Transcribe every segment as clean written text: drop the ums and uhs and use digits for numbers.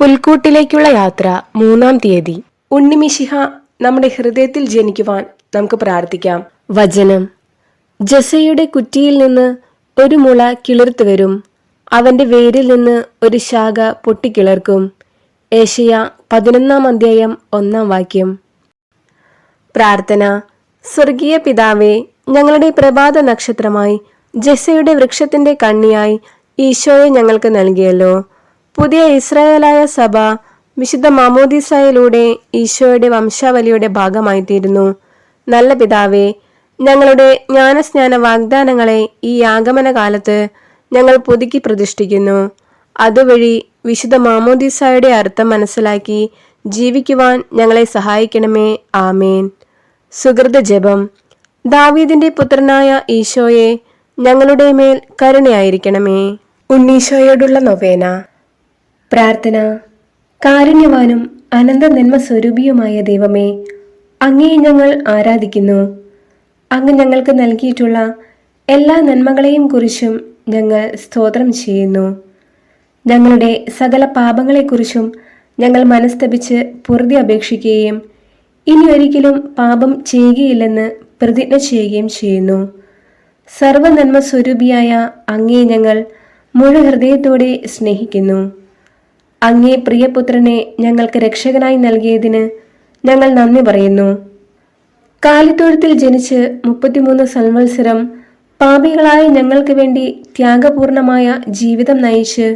പുൽക്കൂട്ടിലേക്കുള്ള യാത്ര 3-ാം തീയതി. ഉണ്ണിമിശിഹ നമ്മുടെ ഹൃദയത്തിൽ ജനിക്കുവാൻ നമുക്ക് പ്രാർത്ഥിക്കാം. വചനം: ജസയുടെ കുറ്റിയിൽ നിന്ന് ഒരു മുള കിളിർത്തു വരും, അവന്റെ വേരിൽ നിന്ന് ഒരു ശാഖ പൊട്ടിക്കിളർക്കും. ഏശയ്യാ 11-ാം അധ്യായം 1-ാം വാക്യം. പ്രാർത്ഥന: സ്വർഗീയ പിതാവേ, ഞങ്ങളുടെ പ്രഭാത നക്ഷത്രമായി ജസയുടെ വൃക്ഷത്തിന്റെ കണ്ണിയായി ഈശോയെ ഞങ്ങൾക്ക് നൽകിയല്ലോ. പുതിയ ഇസ്രായേലായ സഭ വിശുദ്ധ മാമോദീസായിലൂടെ ഈശോയുടെ വംശാവലിയുടെ ഭാഗമായിത്തീരുന്നു. നല്ല പിതാവേ, ഞങ്ങളുടെ ജ്ഞാനസ്നാന വാഗ്ദാനങ്ങളെ ഈ ആഗമന കാലത്ത് ഞങ്ങൾ പുതുക്കി പ്രതിഷ്ഠിക്കുന്നു. അതുവഴി വിശുദ്ധ മാമോദീസായുടെ അർത്ഥം മനസ്സിലാക്കി ജീവിക്കുവാൻ ഞങ്ങളെ സഹായിക്കണമേ. ആമേൻ. സുകൃത ജപം: ദാവീദിന്റെ പുത്രനായ ഈശോയെ, ഞങ്ങളുടെ മേൽ കരുണയായിരിക്കണമേ. ഉണ്ണീശോയോടുള്ള നൊവേന. പ്രാർത്ഥന: കാരുണ്യവാനും അനന്ത നന്മ സ്വരൂപിയുമായ ദൈവമേ, അങ്ങയെ ഞങ്ങൾ ആരാധിക്കുന്നു. അങ്ങ് ഞങ്ങൾക്ക് നൽകിയിട്ടുള്ള എല്ലാ നന്മകളെയും കുറിച്ചും ഞങ്ങൾ സ്തോത്രം ചെയ്യുന്നു. ഞങ്ങളുടെ സകല പാപങ്ങളെക്കുറിച്ചും ഞങ്ങൾ മനസ്തപിച്ച് പൊറുതി അപേക്ഷിക്കുകയും ഇനി ഒരിക്കലും പാപം ചെയ്യുകയില്ലെന്ന് പ്രതിജ്ഞ ചെയ്യുകയും ചെയ്യുന്നു. സർവനന്മ സ്വരൂപിയായ അങ്ങയെ ഞങ്ങൾ മുഴു ഹൃദയത്തോടെ സ്നേഹിക്കുന്നു. അങ്ങേ പ്രിയപുത്രനെ ഞങ്ങൾക്ക് രക്ഷകനായി നൽകിയതിന് ഞങ്ങൾ നന്ദി പറയുന്നു. കാലിത്തൊഴുത്തിൽ ജനിച്ച് 33 സംവത്സരം പാപികളായ ഞങ്ങൾക്ക് വേണ്ടി ത്യാഗപൂർണമായ ജീവിതം നയിച്ച്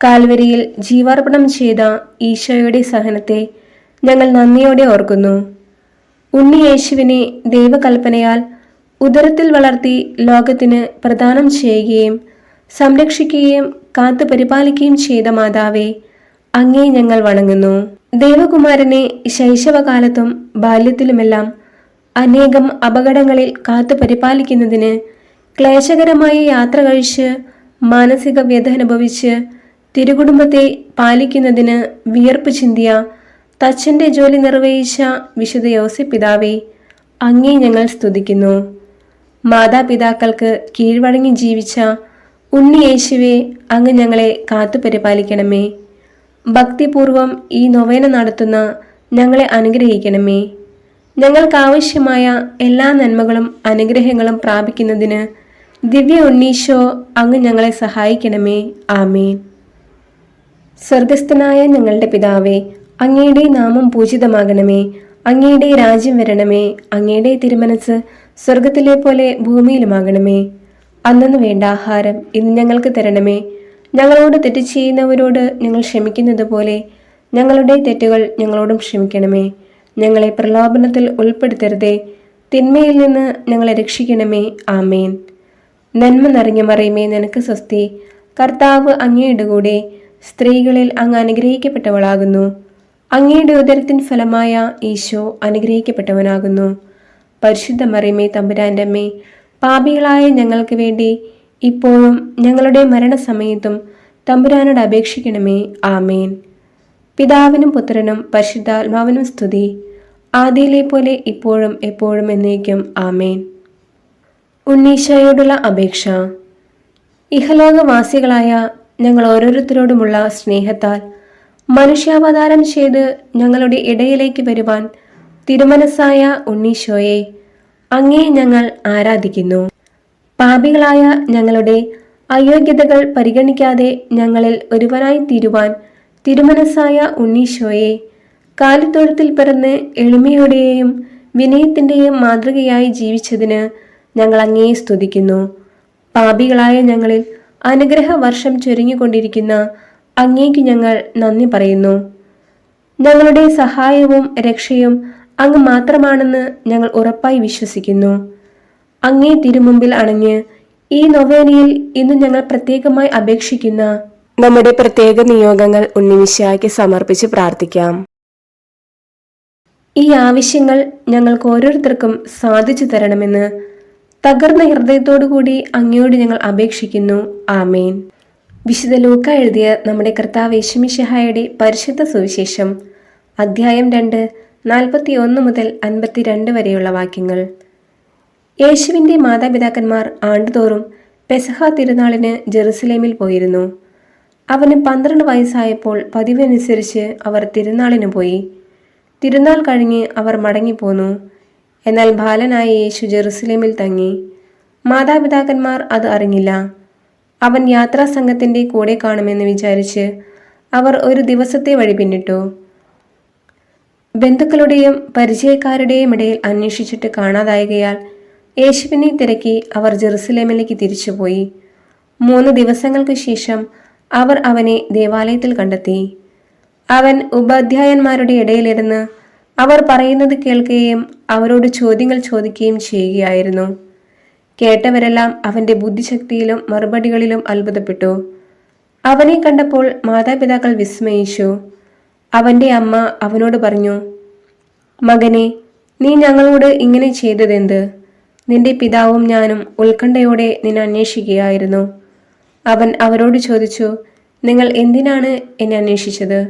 കാൽവരിയിൽ ജീവാർപ്പണം ചെയ്ത ഈശോയുടെ സഹനത്തെ ഞങ്ങൾ നന്ദിയോടെ ഓർക്കുന്നു. ഉണ്ണി യേശുവിനെ ദൈവകൽപ്പനയാൽ ഉദരത്തിൽ വളർത്തി ലോകത്തിന് പ്രദാനം ചെയ്യുകയും സംരക്ഷിക്കുകയും കാത്തു പരിപാലിക്കുകയും ചെയ്ത മാതാവേ, അങ്ങേ ഞങ്ങൾ വണങ്ങുന്നു. ദേവകുമാരനെ ശൈശവകാലത്തും ബാല്യത്തിലുമെല്ലാം അനേകം അപകടങ്ങളിൽ കാത്തു പരിപാലിക്കുന്നതിന് ക്ലേശകരമായ യാത്ര കഴിച്ച് മാനസിക വ്യഥ അനുഭവിച്ച് തിരുകുടുംബത്തെ പാലിക്കുന്നതിന് വിയർപ്പ് ചിന്തിയ തച്ചന്റെ ജോലി നിർവഹിച്ച വിശുദ്ധ യോസേപ്പ് പിതാവേ, അങ്ങേ ഞങ്ങൾ സ്തുതിക്കുന്നു. മാതാപിതാക്കൾക്ക് കീഴ്വഴങ്ങി ജീവിച്ച ഉണ്ണി യേശുവേ, അങ്ങ് ഞങ്ങളെ കാത്തു പരിപാലിക്കണമേ. ഭക്തിപൂർവം ഈ നൊവേന നടത്തുന്ന ഞങ്ങളെ അനുഗ്രഹിക്കണമേ. ഞങ്ങൾക്കാവശ്യമായ എല്ലാ നന്മകളും അനുഗ്രഹങ്ങളും പ്രാപിക്കുന്നതിന് ദിവ്യ ഉണ്ണീശോ അങ്ങ് ഞങ്ങളെ സഹായിക്കണമേ. ആമേൻ. സ്വർഗസ്ഥനായ ഞങ്ങളുടെ പിതാവേ, അങ്ങയുടെ നാമം പൂജിതമാകണമേ. അങ്ങയുടെ രാജ്യം വരണമേ. അങ്ങയുടെ തിരുമനസ് സ്വർഗത്തിലെ പോലെ ഭൂമിയിലുമാകണമേ. അന്നന്ന് വേണ്ട ആഹാരം ഇന്ന് ഞങ്ങൾക്ക് തരണമേ. ഞങ്ങളോട് തെറ്റ് ചെയ്യുന്നവരോട് ഞങ്ങൾ ക്ഷമിക്കുന്നത് പോലെ ഞങ്ങളുടെ തെറ്റുകൾ ഞങ്ങളോടും ക്ഷമിക്കണമേ. ഞങ്ങളെ പ്രലോഭനത്തിൽ ഉൾപ്പെടുത്തരുതേ, തിന്മയിൽ നിന്ന് ഞങ്ങളെ രക്ഷിക്കണമേ. ആമേൻ. നന്മ നിറഞ്ഞ മറിയമേ, നിനക്ക് സ്വസ്തി. കർത്താവ് അങ്ങയുടെ കൂടെ സ്ത്രീകളിൽ അങ്ങ് അനുഗ്രഹിക്കപ്പെട്ടവളാകുന്നു. അങ്ങയുടെ ഉദരത്തിൻ ഫലമായ ഈശോ അനുഗ്രഹിക്കപ്പെട്ടവനാകുന്നു. പരിശുദ്ധ മറിയമേ, തമ്പുരാന്റെ അമ്മേ, പാപികളായ ഞങ്ങൾക്ക് വേണ്ടി ഇപ്പോഴും ഞങ്ങളുടെ മരണസമയത്തും തമ്പുരാനോട് അപേക്ഷിക്കണമേ. ആമേൻ. പിതാവിനും പുത്രനും പരിശുദ്ധാത്മാവിനും സ്തുതി, ആദിയിലെ പോലെ ഇപ്പോഴും എപ്പോഴും എന്നേക്കും. ആമേൻ. ഉണ്ണീശോയോടുള്ള അപേക്ഷ. ഇഹലോകവാസികളായ ഞങ്ങൾ ഓരോരുത്തരോടുമുള്ള സ്നേഹത്താൽ മനുഷ്യാവതാരം ചെയ്ത് ഞങ്ങളുടെ ഇടയിലേക്ക് വരുവാൻ തിരുമനസ്സായ ഉണ്ണീശോയെ, അങ്ങേ ഞങ്ങൾ ആരാധിക്കുന്നു. പാപികളായ ഞങ്ങളുടെ അയോഗ്യതകൾ പരിഗണിക്കാതെ ഞങ്ങളിൽ ഒരുവനായി തീരുവാൻ തിരുമനസ്സായ ഉണ്ണീശോയെ, കാലിത്തൊഴുത്തിൽ പിറന്ന് എളിമയുടെയും വിനയത്തിൻ്റെയും മാതൃകയായി ജീവിച്ചതിന് ഞങ്ങൾ അങ്ങയെ സ്തുതിക്കുന്നു. പാപികളായ ഞങ്ങളിൽ അനുഗ്രഹ വർഷം ചൊരിഞ്ഞുകൊണ്ടിരിക്കുന്ന അങ്ങേക്ക് ഞങ്ങൾ നന്ദി പറയുന്നു. ഞങ്ങളുടെ സഹായവും രക്ഷയും അങ്ങ് മാത്രമാണെന്ന് ഞങ്ങൾ ഉറപ്പായി വിശ്വസിക്കുന്നു. അങ്ങേ തിരുമുമ്പിൽ അണഞ്ഞ് ഈ നൊവേനയിൽ ഇന്ന് ഞങ്ങൾ പ്രത്യേകമായി അപേക്ഷിക്കുന്ന നമ്മുടെ പ്രത്യേക നിയോഗങ്ങൾ ഉണ്ണിമിശിഹായ്ക്ക് സമർപ്പിച്ച് പ്രാർത്ഥിക്കാം. ഈ ആവശ്യങ്ങൾ ഞങ്ങൾക്ക് ഓരോരുത്തർക്കും സാധിച്ചു തരണമെന്ന് തകർന്ന ഹൃദയത്തോടുകൂടി അങ്ങയോട് ഞങ്ങൾ അപേക്ഷിക്കുന്നു. ആമേൻ. വിശുദ്ധ ലൂക്ക എഴുതിയ നമ്മുടെ കർത്താവ് യേശുമിശിഹായുടെ പരിശുദ്ധ സുവിശേഷം, അധ്യായം 2, 41 മുതൽ 52 വരെയുള്ള വാക്യങ്ങൾ. യേശുവിൻ്റെ മാതാപിതാക്കന്മാർ ആണ്ടുതോറും പെസഹ തിരുനാളിന് ജെറുസലേമിൽ പോയിരുന്നു. അവന് 12 വയസ്സായപ്പോൾ പതിവനുസരിച്ച് അവർ തിരുനാളിന് പോയി. തിരുനാൾ കഴിഞ്ഞ് അവർ മടങ്ങിപ്പോന്നു. എന്നാൽ ബാലനായ യേശു ജെറുസലേമിൽ തങ്ങി. മാതാപിതാക്കന്മാർ അത് അറിഞ്ഞില്ല. അവൻ യാത്രാസംഘത്തിന്റെ കൂടെ കാണുമെന്ന് വിചാരിച്ച് അവർ ഒരു ദിവസത്തെ വഴി പിന്നിട്ടു. ബന്ധുക്കളുടെയും പരിചയക്കാരുടെയും ഇടയിൽ അന്വേഷിച്ചിട്ട് കാണാതായകയാൽ യേശുവിനെ തിരക്കി അവർ ജെറുസലേമിലേക്ക് തിരിച്ചുപോയി. 3 ദിവസങ്ങൾക്ക് ശേഷം അവർ അവനെ ദേവാലയത്തിൽ കണ്ടെത്തി. അവൻ ഉപാധ്യായന്മാരുടെ ഇടയിലിരുന്ന് അവർ പറയുന്നത് കേൾക്കുകയും അവരോട് ചോദ്യങ്ങൾ ചോദിക്കുകയും ചെയ്യുകയായിരുന്നു. കേട്ടവരെല്ലാം അവന്റെ ബുദ്ധിശക്തിയിലും മറുപടികളിലും അത്ഭുതപ്പെട്ടു. അവനെ കണ്ടപ്പോൾ മാതാപിതാക്കൾ വിസ്മയിച്ചു. അവന്റെ അമ്മ അവനോട് പറഞ്ഞു, "മകനെ, നീ ഞങ്ങളോട് ഇങ്ങനെ ചെയ്തതെന്ത്? നിന്റെ പിതാവും ഞാനും ഉത്കണ്ഠയോടെ നിന്നെ അന്വേഷിക്കുകയായിരുന്നു." അവൻ അവരോട് ചോദിച്ചു, "നിങ്ങൾ എന്തിനാണ് എന്നെ അന്വേഷിച്ചത്?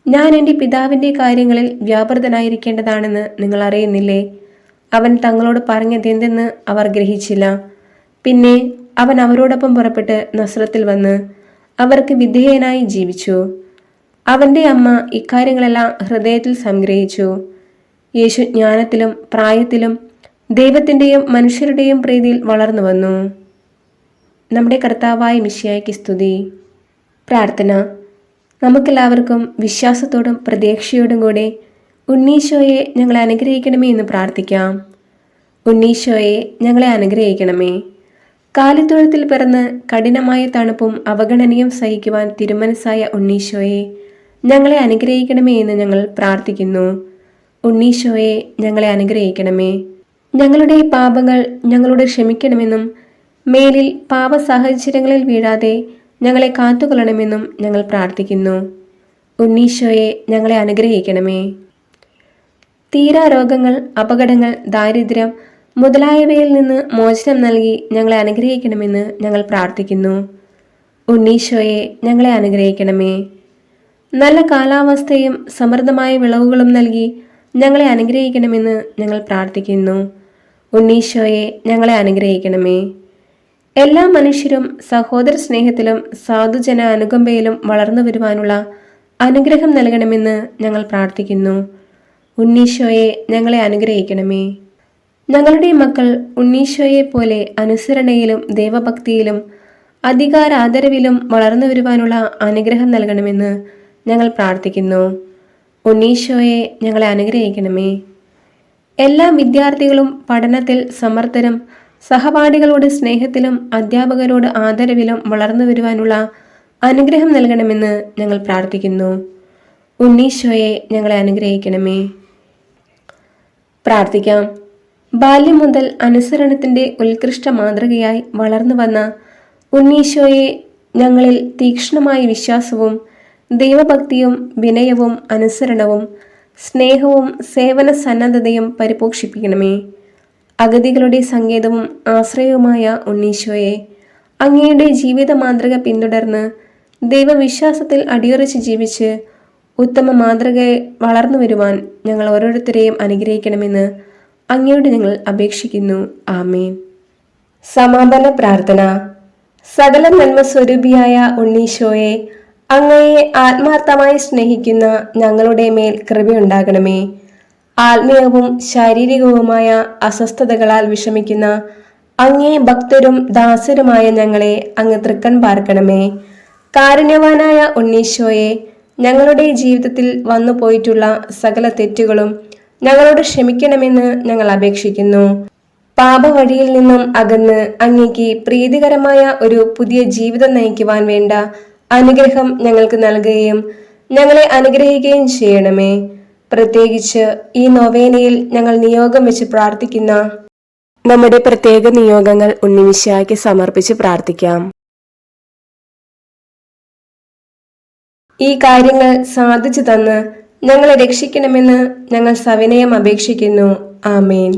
ഞാൻ എൻ്റെ പിതാവിൻ്റെ കാര്യങ്ങളിൽ വ്യാപൃതനായിരിക്കേണ്ടതാണെന്ന് നിങ്ങൾ അറിയുന്നില്ലേ?" അവൻ തങ്ങളോട് പറഞ്ഞതെന്തെന്ന് അവർ ഗ്രഹിച്ചില്ല. പിന്നെ അവൻ അവരോടൊപ്പം പുറപ്പെട്ട് നസ്രത്തിൽ വന്ന് അവർക്ക് വിധേയനായി ജീവിച്ചു. അവന്റെ അമ്മ ഇക്കാര്യങ്ങളെല്ലാം ഹൃദയത്തിൽ സംഗ്രഹിച്ചു. യേശു ജ്ഞാനത്തിലും പ്രായത്തിലും ദൈവത്തിൻ്റെയും മനുഷ്യരുടെയും പ്രീതിയിൽ വളർന്നു വന്നു. നമ്മുടെ കർത്താവായ മിശിഹായ്ക്ക് സ്തുതി. പ്രാർത്ഥന. നമുക്കെല്ലാവർക്കും വിശ്വാസത്തോടും പ്രതീക്ഷയോടും കൂടെ ഉണ്ണീശോയെ ഞങ്ങളെ അനുഗ്രഹിക്കണമേ എന്ന് പ്രാർത്ഥിക്കാം. ഉണ്ണീശോയെ ഞങ്ങളെ അനുഗ്രഹിക്കണമേ. കാലിത്തൊഴുത്തിൽ പിറന്ന് കഠിനമായ തണുപ്പും അവഗണനയും സഹിക്കുവാൻ തിരുമനസ്സായ ഉണ്ണീശോയെ ഞങ്ങളെ അനുഗ്രഹിക്കണമേ എന്ന് ഞങ്ങൾ പ്രാർത്ഥിക്കുന്നു. ഉണ്ണീശോയെ ഞങ്ങളെ അനുഗ്രഹിക്കണമേ. ഞങ്ങളുടെ പാപങ്ങൾ ഞങ്ങളോട് ക്ഷമിക്കണമെന്നും മേലിൽ പാപ സാഹചര്യങ്ങളിൽ വീഴാതെ ഞങ്ങളെ കാത്തുകൊള്ളണമെന്നും ഞങ്ങൾ പ്രാർത്ഥിക്കുന്നു. ഉണ്ണീശോയെ ഞങ്ങളെ അനുഗ്രഹിക്കണമേ. തീരാ രോഗങ്ങൾ, അപകടങ്ങൾ, ദാരിദ്ര്യം മുതലായവയിൽ നിന്ന് മോചനം നൽകി ഞങ്ങളെ അനുഗ്രഹിക്കണമെന്ന് ഞങ്ങൾ പ്രാർത്ഥിക്കുന്നു. ഉണ്ണീശോയെ ഞങ്ങളെ അനുഗ്രഹിക്കണമേ. നല്ല കാലാവസ്ഥയും സമൃദ്ധമായ വിളവുകളും നൽകി ഞങ്ങളെ അനുഗ്രഹിക്കണമെന്ന് ഞങ്ങൾ പ്രാർത്ഥിക്കുന്നു. ഉണ്ണീശോയെ ഞങ്ങളെ അനുഗ്രഹിക്കണമേ. എല്ലാ മനുഷ്യരും സഹോദര സ്നേഹത്തിലും സാധുജന അനുകമ്പയിലും വളർന്നു വരുവാനുള്ള അനുഗ്രഹം നൽകണമെന്ന് ഞങ്ങൾ പ്രാർത്ഥിക്കുന്നു. ഉണ്ണീശോയെ ഞങ്ങളെ അനുഗ്രഹിക്കണമേ. ഞങ്ങളുടെ മക്കൾ ഉണ്ണീശോയെ പോലെ അനുസരണയിലും ദൈവഭക്തിയിലും അധികാരാദരവിലും വളർന്നു വരുവാനുള്ള അനുഗ്രഹം നൽകണമെന്ന് ഞങ്ങൾ പ്രാർത്ഥിക്കുന്നു. ഉണ്ണീശോയെ ഞങ്ങളെ അനുഗ്രഹിക്കണമേ. എല്ലാ വിദ്യാർത്ഥികളും പഠനത്തിൽ സമർത്ഥരും സഹപാഠികളോട് സ്നേഹത്തിലും അധ്യാപകരോട് ആദരവിലും വളർന്നു വരുവാനുള്ള അനുഗ്രഹം നൽകണമെന്ന് ഞങ്ങൾ പ്രാർത്ഥിക്കുന്നു. ഉണ്ണീശോയെ ഞങ്ങളെ അനുഗ്രഹിക്കണമേ. പ്രാർത്ഥിക്കാം. ബാല്യം മുതൽ അനുസരണത്തിന്റെ ഉത്കൃഷ്ട മാതൃകയായി വളർന്നു വന്ന ഉണ്ണീശോയെ ഞങ്ങളിൽ തീക്ഷ്ണമായ വിശ്വാസവും ദൈവഭക്തിയും വിനയവും അനുസരണവും സ്നേഹവും സേവന സന്നദ്ധതയും പരിപോഷിപ്പിക്കണമേ. അഗതികളുടെ സങ്കേതവും ആശ്രയവുമായ ഉണ്ണീശോയെ അങ്ങയുടെ ജീവിത മാതൃക പിന്തുടർന്ന് ദൈവവിശ്വാസത്തിൽ അടിയുറച്ച് ജീവിച്ച് ഉത്തമ മാതൃകയെ വളർന്നു വരുവാൻ ഞങ്ങൾ ഓരോരുത്തരെയും അനുഗ്രഹിക്കണമെന്ന് അങ്ങയോട് ഞങ്ങൾ അപേക്ഷിക്കുന്നു. ആമേൻ. സമാപന പ്രാർത്ഥന. സകല നന്മ സ്വരൂപിയായ ഉണ്ണീശോയെ അങ്ങയെ ആത്മാർത്ഥമായി സ്നേഹിക്കുന്ന ഞങ്ങളുടെ മേൽ കൃപയുണ്ടാകണമേ. ആത്മീയവും ശാരീരികവുമായ അസ്വസ്ഥതകളാൽ വിഷമിക്കുന്ന അങ്ങേ ഭക്തരും ദാസരുമായ ഞങ്ങളെ അങ്ങ് തൃക്കൺ പാർക്കണമേ. കാരുണ്യവാനായ ഉണ്ണീശോയെ ഞങ്ങളുടെ ജീവിതത്തിൽ വന്നു പോയിട്ടുള്ള സകല തെറ്റുകളും ഞങ്ങളോട് ക്ഷമിക്കണമെന്ന് ഞങ്ങൾ അപേക്ഷിക്കുന്നു. പാപവഴിയിൽ നിന്നും അകന്ന് അങ്ങേക്ക് പ്രീതികരമായ ഒരു പുതിയ ജീവിതം നയിക്കുവാൻ വേണ്ട അനുഗ്രഹം ഞങ്ങൾക്ക് നൽകുകയും ഞങ്ങളെ അനുഗ്രഹിക്കുകയും ചെയ്യണമേ. പ്രത്യേകിച്ച് ഈ നൊവേനയിൽ ഞങ്ങൾ നിയോഗം വെച്ച് പ്രാർത്ഥിക്കുന്ന നമ്മുടെ പ്രത്യേക നിയോഗങ്ങൾ ഉണ്ണിമിശിഹായ്ക്ക് സമർപ്പിച്ച് പ്രാർത്ഥിക്കാം. ഈ കാര്യങ്ങൾ സാധിച്ചു തന്ന് ഞങ്ങളെ രക്ഷിക്കണമെന്ന് ഞങ്ങൾ സവിനയം അപേക്ഷിക്കുന്നു. ആമേൻ.